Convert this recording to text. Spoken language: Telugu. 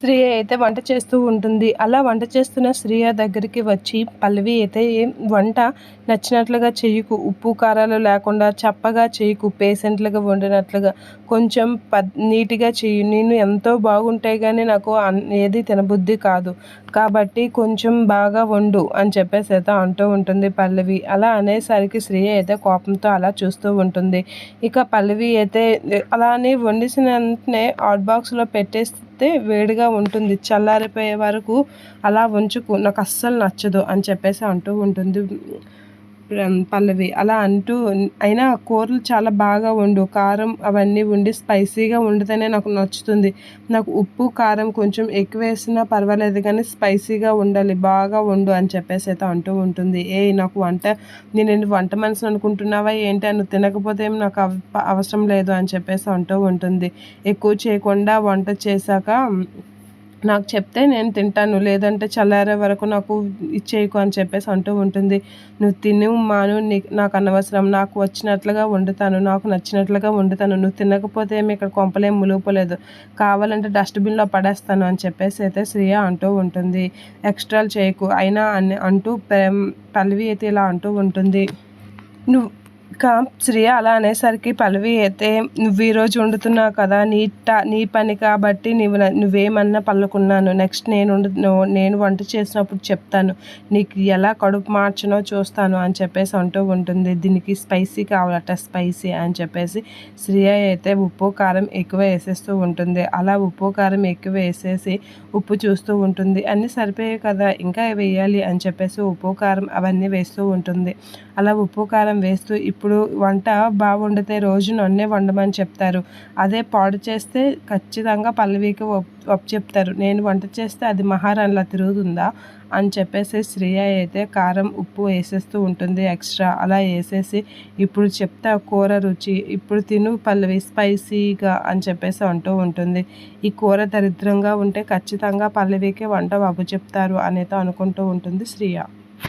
శ్రియ అయితే వంట చేస్తూ ఉంటుంది. అలా వంట చేస్తున్న శ్రియ దగ్గరికి వచ్చి పల్లవి అయితే వంట నచ్చినట్లుగా చెయ్యకు, ఉప్పు కారాలు లేకుండా చప్పగా చేయకు, పేషెంట్లుగా వండినట్లుగా కొంచెం నీట్గా చెయ్యి. నేను ఎంతో బాగుంటాయి కానీ నాకు ఏది తినబుద్ధి కాదు, కాబట్టి కొంచెం బాగా వండు అని చెప్పేసి అయితే అంటూ ఉంటుంది పల్లవి. అలా అనేసరికి శ్రియ అయితే కోపంతో అలా చూస్తూ ఉంటుంది. ఇక పల్లవి అయితే అలానే వండేసిన వెంటనే హాట్ బాక్స్లో పెట్టేస్తే వేడిగా ఉంటుంది, చల్లారిపోయే వరకు అలా ఉంచుకు, నాకు అస్సలు నచ్చదు అని చెప్పేసి అంటూ ఉంటుంది పల్లవి. అలా అంటూ అయినా కూరలు చాలా బాగా వండు, కారం అవన్నీ వండి స్పైసీగా వండితేనే నాకు నచ్చుతుంది. నాకు ఉప్పు కారం కొంచెం ఎక్కువ వేసినా పర్వాలేదు కానీ స్పైసీగా ఉండాలి, బాగా వండు అని చెప్పేసి అయితే అంటూ ఉంటుంది. నాకు నేను వంట మనిషిని అనుకుంటున్నావా ఏంటి, నువ్వు తినకపోతే ఏమి నాకు అవసరం లేదు అని చెప్పేసి అంటూ ఉంటుంది. ఎక్కువ చేయకుండా వంట చేశాక నాకు చెప్తే నేను తింటాను, లేదంటే చల్లారే వరకు నాకు ఇచ్చేయకు అని చెప్పేసి అంటూ ఉంటుంది. నువ్వు తిను మాను, నాకు అనవసరం, నాకు వచ్చినట్లుగా వండుతాను, నాకు నచ్చినట్లుగా వండుతాను, నువ్వు తినకపోతే ఏమి ఇక్కడ కొంపలేం ములుగుపోలేదు, కావాలంటే డస్ట్బిన్లో పడేస్తాను అని చెప్పేసి అయితే శ్రియ అంటూ ఉంటుంది. ఎక్స్ట్రాలు చేయకు అయినా అని అంటూ పల్లవి అయితే ఇలా అంటూ ఉంటుంది. నువ్వు శ్రియ అలా అనేసరికి పల్లవి అయితే, నువ్వు ఈరోజు వండుతున్నావు కదా, నీ పని కాబట్టి నువ్వేమన్నా పలుకున్నాను, నెక్స్ట్ నేను వంట చేసినప్పుడు చెప్తాను, నీకు ఎలా కడుపు మార్చనో చూస్తాను అని చెప్పేసి అంటూ ఉంటుంది. దీనికి స్పైసీ కావాలట, స్పైసీ అని చెప్పేసి శ్రియ అయితే ఉప్పు కారం ఎక్కువ వేసేస్తూ ఉంటుంది. అలా ఉప్పు కారం ఎక్కువ వేసేసి ఉప్పు చూస్తూ ఉంటుంది. అన్నీ సరిపోయాయి కదా, ఇంకా వేయాలి అని చెప్పేసి ఉప్పు కారం అవన్నీ వేస్తూ ఉంటుంది. అలా ఉప్పు కారం వేస్తూ, ఇప్పుడు వంట బాగుండితే రోజు నన్నే వండమని చెప్తారు, అదే పాడు చేస్తే ఖచ్చితంగా పల్లవికి చెప్తారు, నేను వంట చేస్తే అది మహారాణిలా తిరుగుతుందా అని చెప్పేసి శ్రియ అయితే కారం ఉప్పు వేసేస్తూ ఉంటుంది ఎక్స్ట్రా. అలా వేసేసి, ఇప్పుడు చెప్తా కూర రుచి, ఇప్పుడు తిను పల్లవి స్పైసీగా అని చెప్పేసి అంటూ ఉంటుంది. ఈ కూర దరిద్రంగా ఉంటే ఖచ్చితంగా పల్లవికి వంట చెప్తారు అనేది అనుకుంటూ ఉంటుంది శ్రియ.